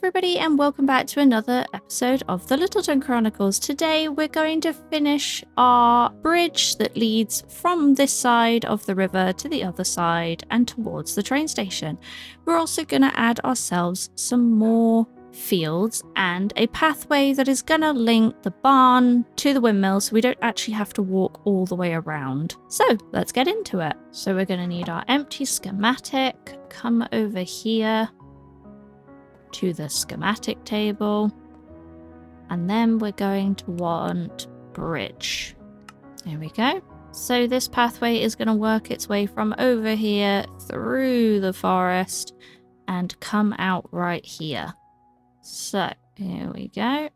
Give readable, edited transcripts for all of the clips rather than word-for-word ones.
everybody, and welcome back to another episode of the Littleton Chronicles. Today we're going to finish our bridge that leads from this side of the river to the other side and towards the train station. We're also going to add ourselves some more fields and a pathway that is going to link the barn to the windmill, so we don't actually have to walk all the way around. So let's get into it. So we're going to need our empty schematic. Come over here to the schematic table, and then we're going to want bridge. There we go. So this pathway is going to work its way from over here through the forest and come out right here. So here we go.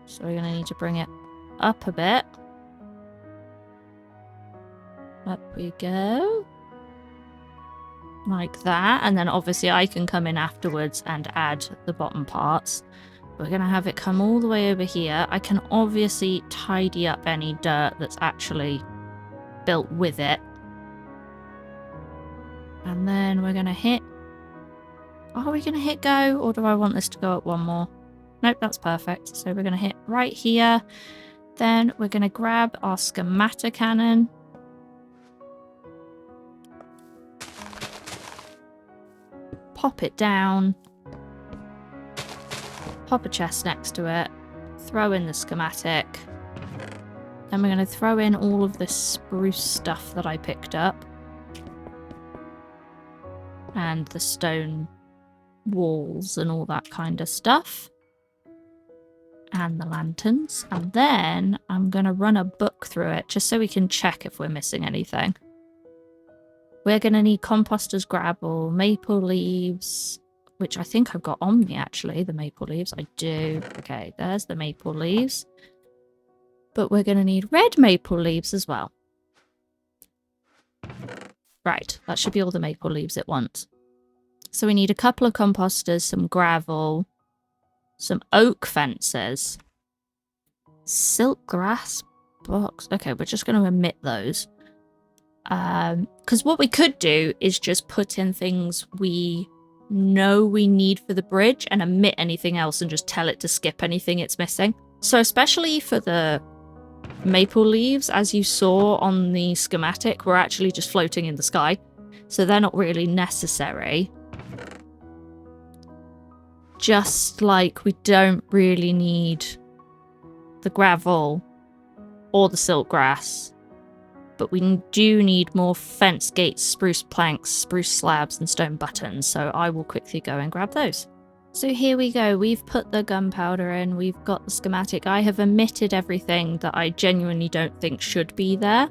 So we're going to need to bring it up a bit. Up we go. Like that, and then obviously I can come in afterwards and add the bottom parts. We're going to have it come all the way over here. I can obviously tidy up any dirt that's actually built with it. And then we're going to hit... Are we going to hit go, or do I want this to go up one more? Nope, that's perfect. So we're going to hit right here. Then we're going to grab our schematic cannon. Pop it down, pop a chest next to it, throw in the schematic, then we're going to throw in all of this spruce stuff that I picked up, and the stone walls and all that kind of stuff, and the lanterns, and then I'm going to run a book through it just so we can check if we're missing anything. We're going to need composter's gravel, maple leaves, which I think I've got on me, actually, the maple leaves. I do. Okay, there's the maple leaves. But we're going to need red maple leaves as well. Right, that should be all the maple leaves at once. So we need a couple of composters, some gravel, some oak fences, silk grass blocks. Okay, we're just going to omit those. Because what we could do is just put in things we know we need for the bridge and omit anything else and just tell it to skip anything it's missing. So especially for the maple leaves, as you saw on the schematic, we're actually just floating in the sky. So they're not really necessary. Just like we don't really need the gravel or the silk grass. But we do need more fence gates, spruce planks, spruce slabs, and stone buttons, so I will quickly go and grab those. So here we go, we've put the gunpowder in, we've got the schematic. I have omitted everything that I genuinely don't think should be there.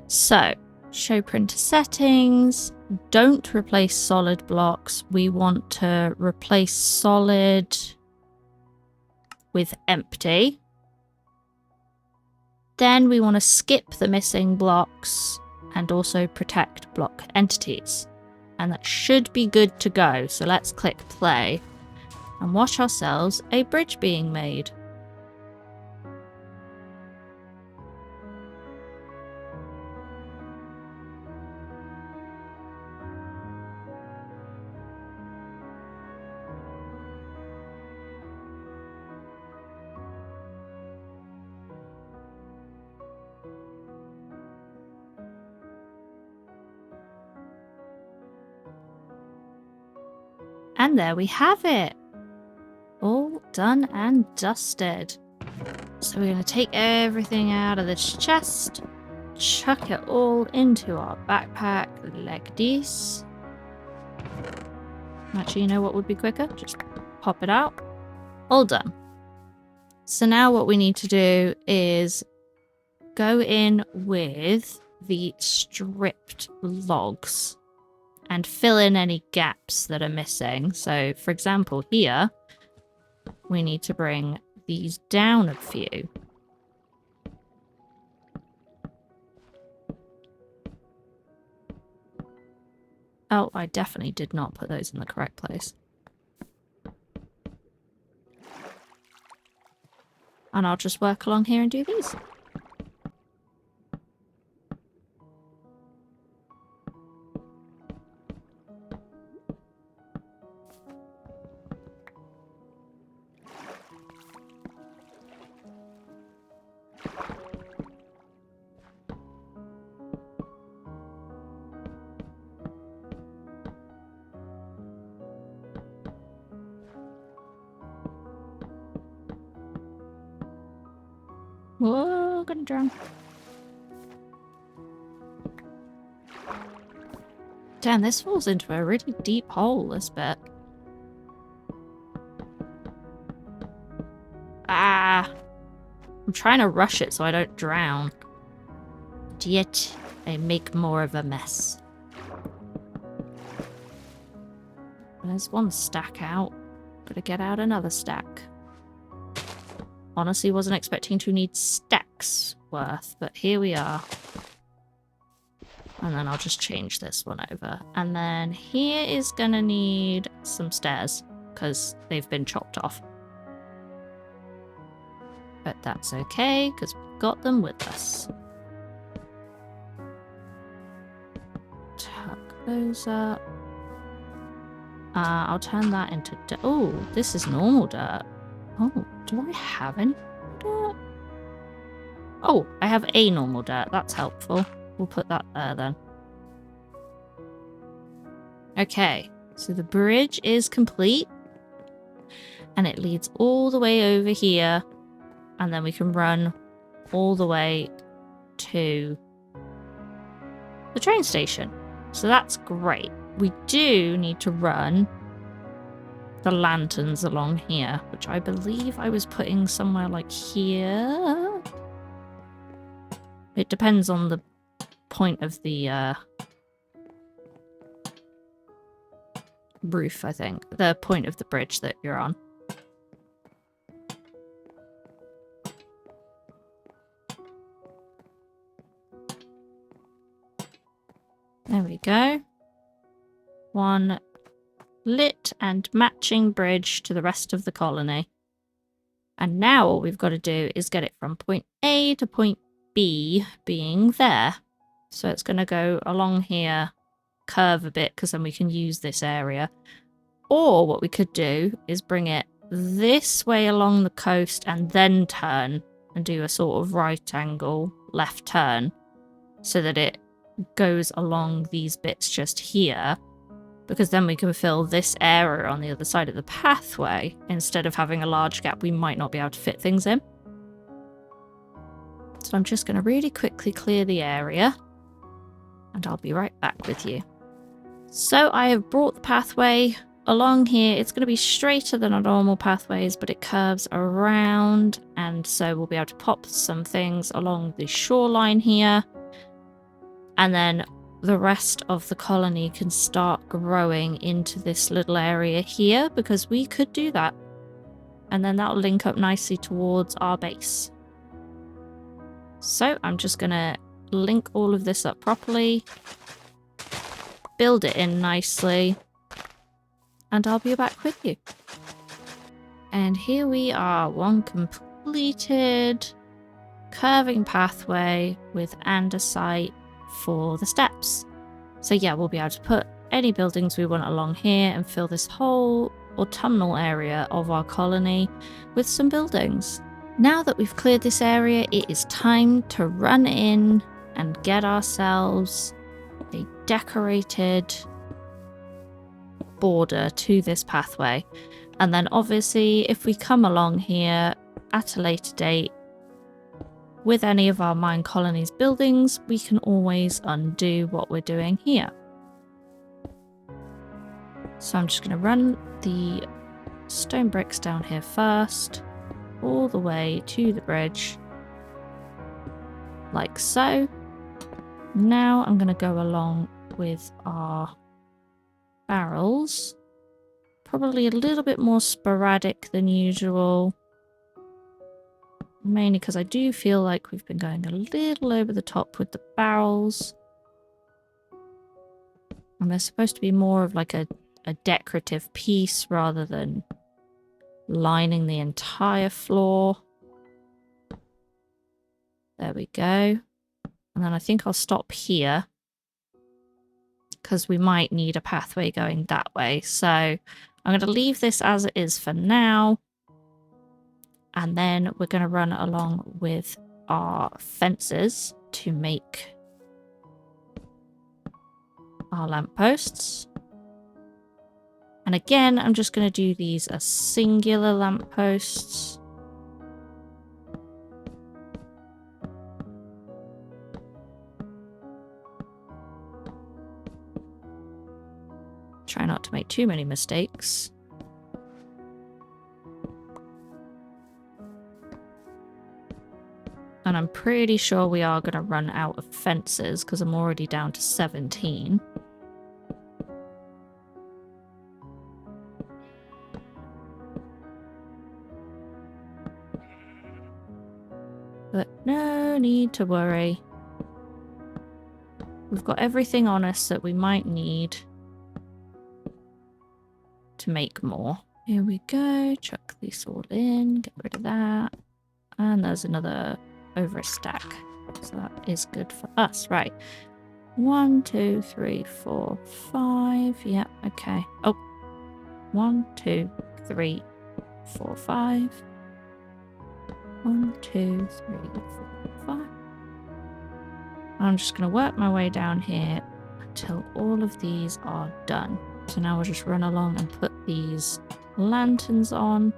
So, show printer settings, don't replace solid blocks, we want to replace solid with empty. Then we want to skip the missing blocks and also protect block entities. And that should be good to go. So let's click play and watch ourselves a bridge being made. And there we have it. All done and dusted. So we're going to take everything out of this chest, chuck it all into our backpack like this. Actually, you know what would be quicker? Just pop it out. All done. So now what we need to do is go in with the stripped logs and fill in any gaps that are missing. So, for example, here, we need to bring these down a few. Oh, I definitely did not put those in the correct place. And I'll just work along here and do these. Whoa, gonna drown. Damn, this falls into a really deep hole, this bit. Ah! I'm trying to rush it so I don't drown. But yet, I make more of a mess. There's one stack out. Gotta get out another stack. Honestly, wasn't expecting to need stacks worth, but here we are. And then I'll just change this one over. And then here is gonna need some stairs, because they've been chopped off. But that's okay, because we've got them with us. Tuck those up. I'll turn that into dirt. Oh, this is normal dirt. Oh, do I have any dirt? Oh, I have a normal dirt. That's helpful. We'll put that there then. Okay, so the bridge is complete. And it leads all the way over here. And then we can run all the way to the train station. So that's great. We do need to run the lanterns along here, which I believe I was putting somewhere like here. It depends on the point of the roof, I think. The point of the bridge that you're on. There we go. One lit and matching bridge to the rest of the colony. And now all we've got to do is get it from point A to point B being there. So it's going to go along here, curve a bit, because then we can use this area. Or what we could do is bring it this way along the coast and then turn and do a sort of right angle left turn so that it goes along these bits just here, because then we can fill this area on the other side of the pathway instead of having a large gap we might not be able to fit things in. So I'm just going to really quickly clear the area and I'll be right back with you. So I have brought the pathway along here. It's going to be straighter than our normal pathways, but it curves around, and so we'll be able to pop some things along the shoreline here. And then the rest of the colony can start growing into this little area here, because we could do that. And then that'll link up nicely towards our base. So I'm just going to link all of this up properly, build it in nicely, and I'll be back with you. And here we are, one completed curving pathway with andesite for the steps. So yeah, we'll be able to put any buildings we want along here and fill this whole autumnal area of our colony with some buildings. Now that we've cleared this area, it is time to run in and get ourselves a decorated border to this pathway. And then obviously if we come along here at a later date with any of our Minecolonies buildings, we can always undo what we're doing here. So I'm just going to run the stone bricks down here first, all the way to the bridge, like so. Now I'm going to go along with our barrels, probably a little bit more sporadic than usual. Mainly because I do feel like we've been going a little over the top with the barrels. And they're supposed to be more of like a decorative piece rather than lining the entire floor. There we go. And then I think I'll stop here, because we might need a pathway going that way. So I'm going to leave this as it is for now. And then we're going to run along with our fences to make our lampposts. And again, I'm just going to do these as singular lampposts. Try not to make too many mistakes. And I'm pretty sure we are going to run out of fences because I'm already down to 17. But no need to worry. We've got everything on us that we might need to make more. Here we go. Chuck this all in. Get rid of that. And there's another over a stack. So that is good for us. Right. 1, 2, 3, 4, 5. Yep. Okay. Oh. 1, 2, 3, 4, 5. 1, 2, 3, 4, 5. I'm just going to work my way down here until all of these are done. So now we'll just run along and put these lanterns on.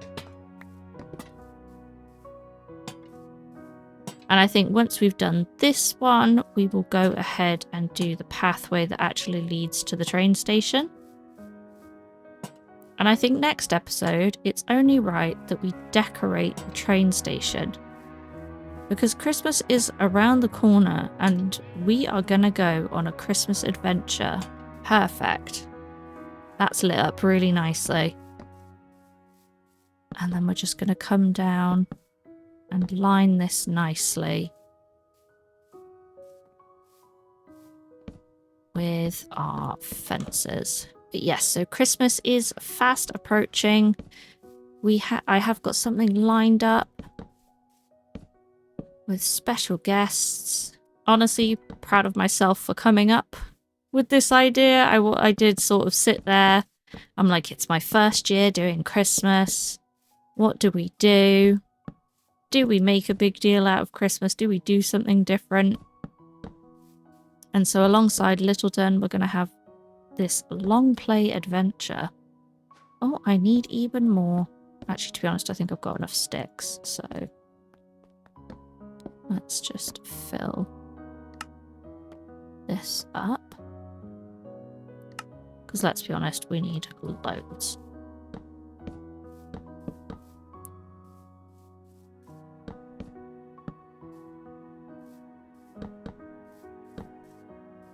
And I think once we've done this one, we will go ahead and do the pathway that actually leads to the train station. And I think next episode, it's only right that we decorate the train station. Because Christmas is around the corner and we are going to go on a Christmas adventure. Perfect. That's lit up really nicely. And then we're just going to come down and line this nicely with our fences. But yes, so Christmas is fast approaching. I have got something lined up with special guests. Honestly, proud of myself for coming up with this idea. I did sort of sit there. I'm like, it's my first year doing Christmas. What do we do? Do we make a big deal out of Christmas? Do we do something different? And so alongside Littleton, we're going to have this long play adventure. Oh, I need even more. Actually, to be honest, I think I've got enough sticks, so let's just fill this up. Because let's be honest, we need loads.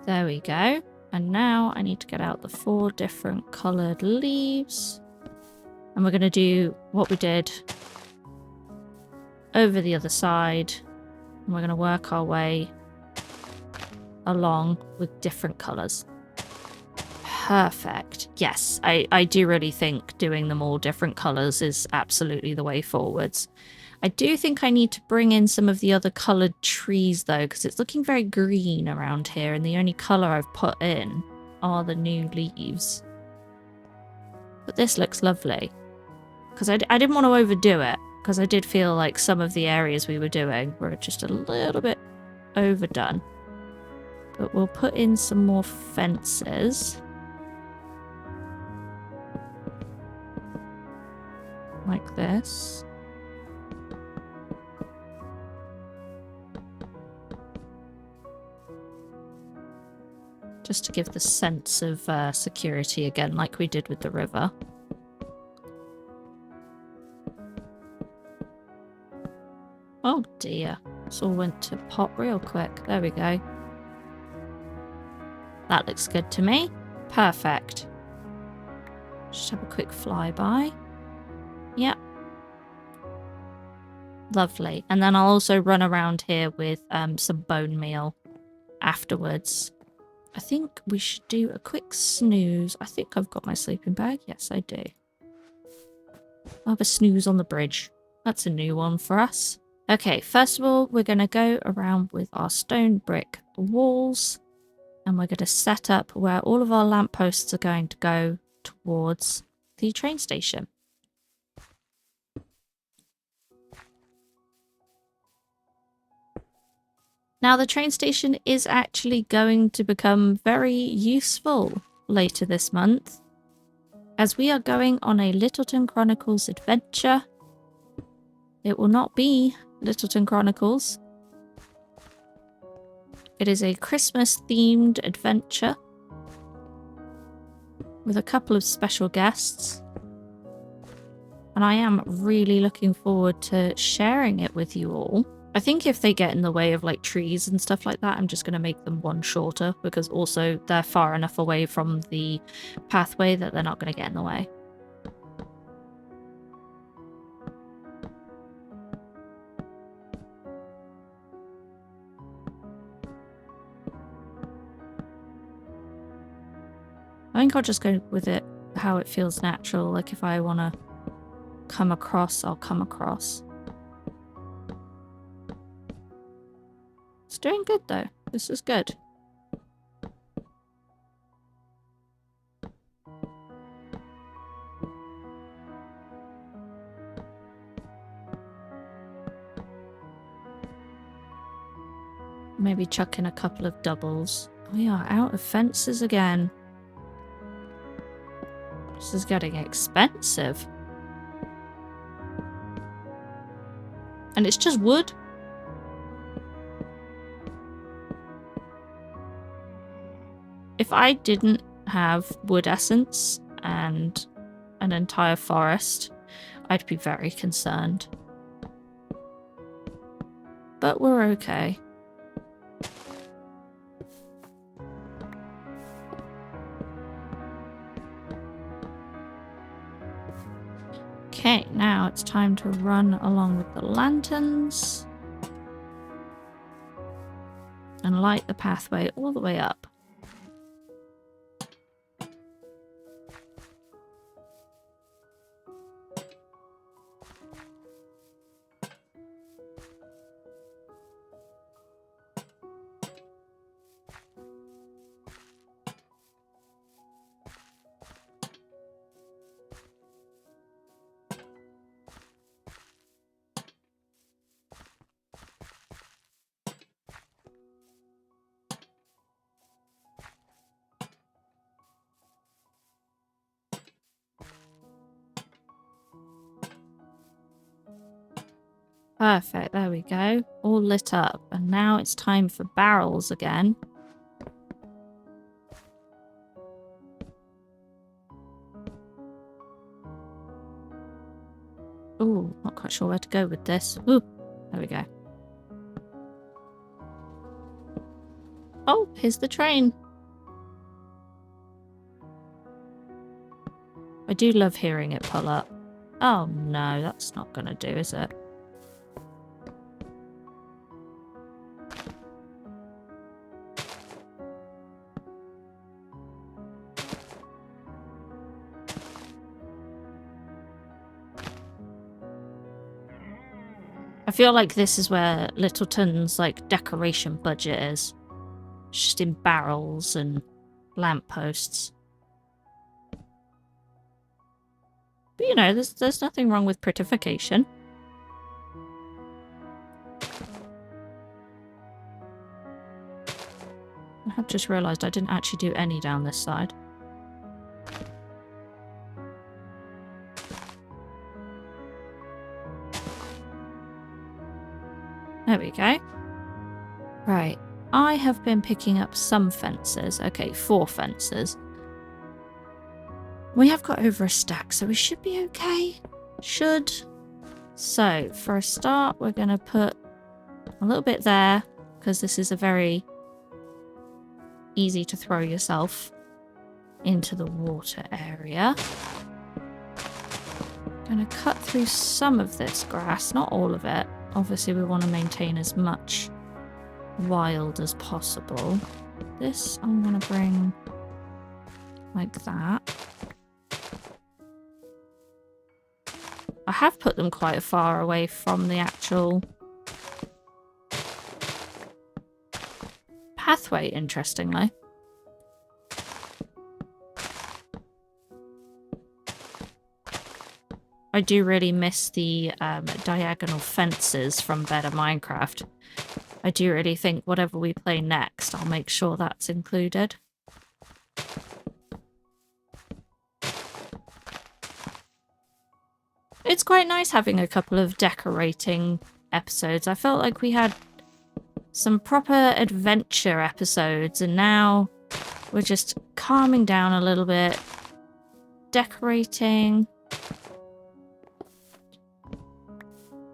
There we go. And now I need to get out the 4 different coloured leaves. And we're going to do what we did over the other side. And we're going to work our way along with different colours. Perfect. Yes, I do really think doing them all different colours is absolutely the way forwards. I do think I need to bring in some of the other coloured trees though, because it's looking very green around here and the only colour I've put in are the new leaves. But this looks lovely. Because I didn't want to overdo it, because I did feel like some of the areas we were doing were just a little bit overdone. But we'll put in some more fences. Like this. Just to give the sense of security again, like we did with the river. Oh dear, this all went to pot real quick. There we go. That looks good to me. Perfect. Just have a quick flyby. Yep. Lovely. And then I'll also run around here with some bone meal afterwards. I think we should do a quick snooze. I think I've got my sleeping bag. Yes, I do. I'll have a snooze on the bridge. That's a new one for us. Okay, first of all, we're going to go around with our stone brick walls. And we're going to set up where all of our lampposts are going to go towards the train station. Now, the train station is actually going to become very useful later this month, as we are going on a Littleton Chronicles adventure. It will not be Littleton Chronicles. It is a Christmas-themed adventure. with a couple of special guests. And I am really looking forward to sharing it with you all. I think if they get in the way of like trees and stuff like that, I'm just going to make them one shorter, because also they're far enough away from the pathway that they're not going to get in the way. I think I'll just go with it how it feels natural. Like if I want to come across, I'll come across. It's doing good though. This is good. Maybe chuck in a couple of doubles. We are out of fences again. This is getting expensive. And it's just wood. If I didn't have wood essence and an entire forest, I'd be very concerned. But we're okay. Okay, now it's time to run along with the lanterns and light the pathway all the way up. Perfect, there we go. All lit up. And now it's time for barrels again. Ooh, not quite sure where to go with this. Ooh, there we go. Oh, here's the train. I do love hearing it pull up. Oh no, that's not gonna do, is it? I feel like this is where Littleton's like decoration budget is. Just in barrels and lampposts. But you know, there's nothing wrong with prettification. I have just realised I didn't actually do any down this side. There we go. Right. I have been picking up some fences. Okay, 4 fences. We have got over a stack, so we should be okay. Should. So, for a start, we're going to put a little bit there, because this is a very easy to throw yourself into the water area. Going to cut through some of this grass, not all of it. Obviously, we want to maintain as much wild as possible. This I'm going to bring like that. I have put them quite far away from the actual pathway, interestingly. I do really miss the diagonal fences from Better Minecraft. I do really think whatever we play next, I'll make sure that's included. It's quite nice having a couple of decorating episodes. I felt like we had some proper adventure episodes, and now we're just calming down a little bit, decorating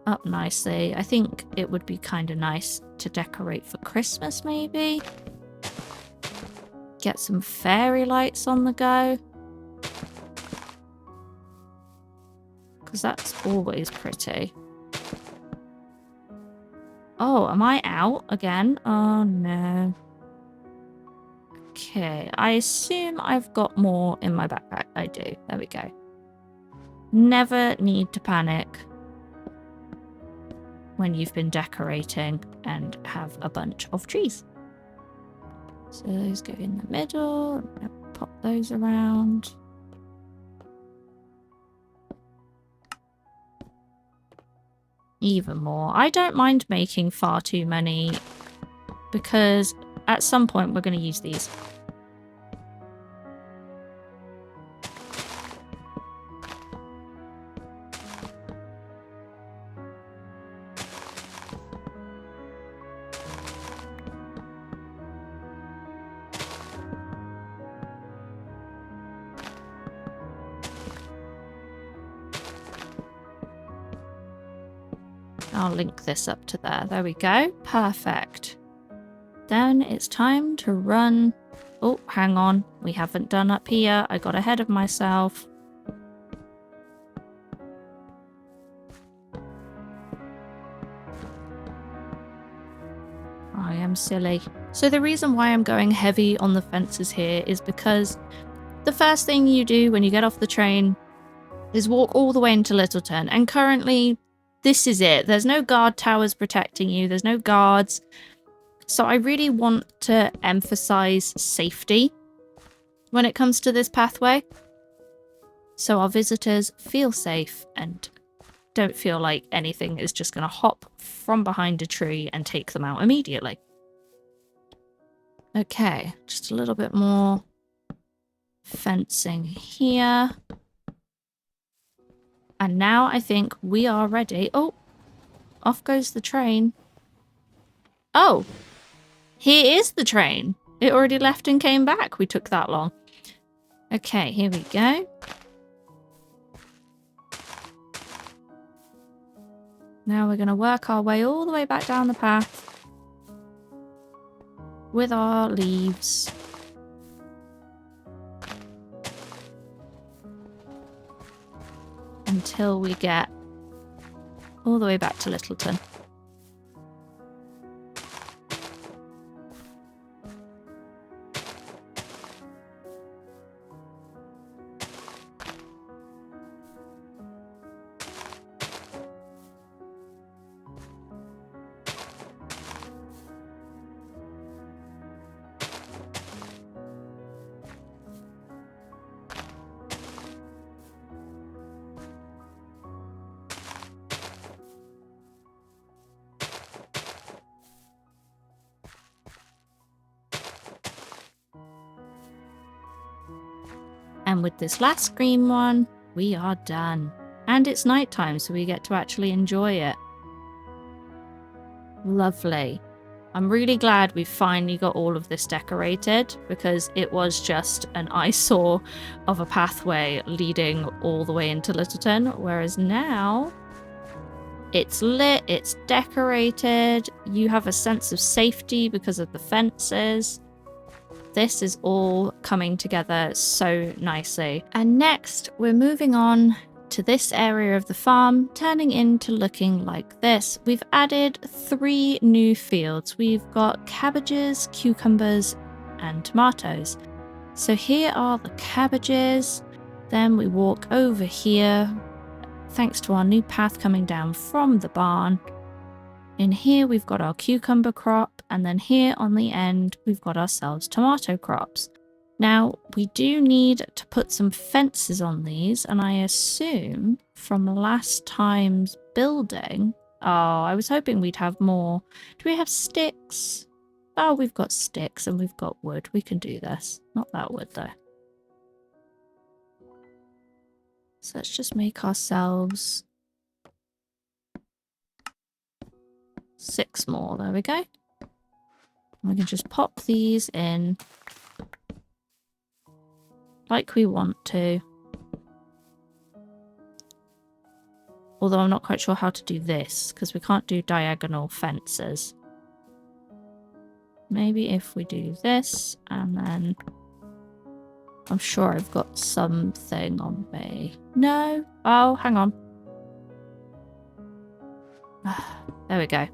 up nicely. I think it would be kind of nice to decorate for Christmas, maybe. Get some fairy lights on the go. Because that's always pretty. Oh, am I out again? Oh, no. Okay, I assume I've got more in my backpack. I do. There we go. Never need to panic when you've been decorating and have a bunch of trees. So those go in the middle. Pop those around. Even more. I don't mind making far too many because at some point we're going to use these. I'll link this up to there. There we go. Perfect. Then it's time to run. Oh, hang on. We haven't done up here. I got ahead of myself. I am silly. So the reason why I'm going heavy on the fences here is because the first thing you do when you get off the train is walk all the way into Littleton. And currently, this is it. There's no guard towers protecting you. There's no guards. So I really want to emphasize safety when it comes to this pathway. So our visitors feel safe and don't feel like anything is just going to hop from behind a tree and take them out immediately. Okay, just a little bit more fencing here. And now I think we are ready. Oh, off goes the train. Oh, here is the train. It already left and came back. We took that long. Okay, here we go. Now we're going to work our way all the way back down the path with our leaves. Until we get all the way back to Littleton. And with this last green one, we are done. And it's nighttime, so we get to actually enjoy it. Lovely. I'm really glad we finally got all of this decorated, because it was just an eyesore of a pathway leading all the way into Littleton, whereas now it's lit, it's decorated, you have a sense of safety because of the fences. This is all coming together so nicely. And next, we're moving on to this area of the farm, turning into looking like this. We've added 3 new fields. We've got cabbages, cucumbers, and tomatoes. So here are the cabbages. Then we walk over here, thanks to our new path coming down from the barn. In here, we've got our cucumber crop, and then here on the end, we've got ourselves tomato crops. Now, we do need to put some fences on these, and I assume from last time's building... Oh, I was hoping we'd have more. Do we have sticks? Oh, we've got sticks and we've got wood. We can do this. Not that wood, though. So let's just make ourselves 6 more. There we go. We can just pop these in like we want to. Although I'm not quite sure how to do this, because we can't do diagonal fences. Maybe if we do this, and then... I'm sure I've got something on me. No? Oh, hang on. There we go.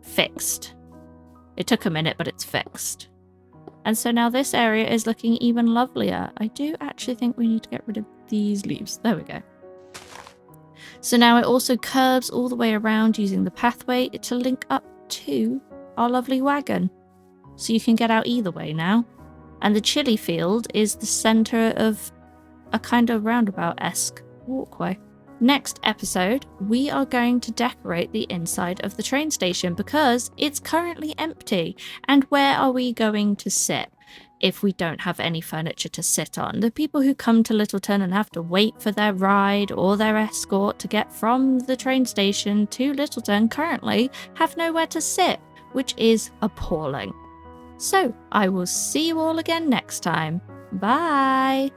Fixed. It took a minute, but it's fixed. And so now this area is looking even lovelier. I do actually think we need to get rid of these leaves. There we go. So now it also curves all the way around using the pathway to link up to our lovely wagon. So you can get out either way now. And the chili field is the centre of a kind of roundabout-esque walkway. Next episode, we are going to decorate the inside of the train station because it's currently empty. And where are we going to sit if we don't have any furniture to sit on? The people who come to Littleton and have to wait for their ride or their escort to get from the train station to Littleton currently have nowhere to sit, which is appalling. So, I will see you all again next time. Bye!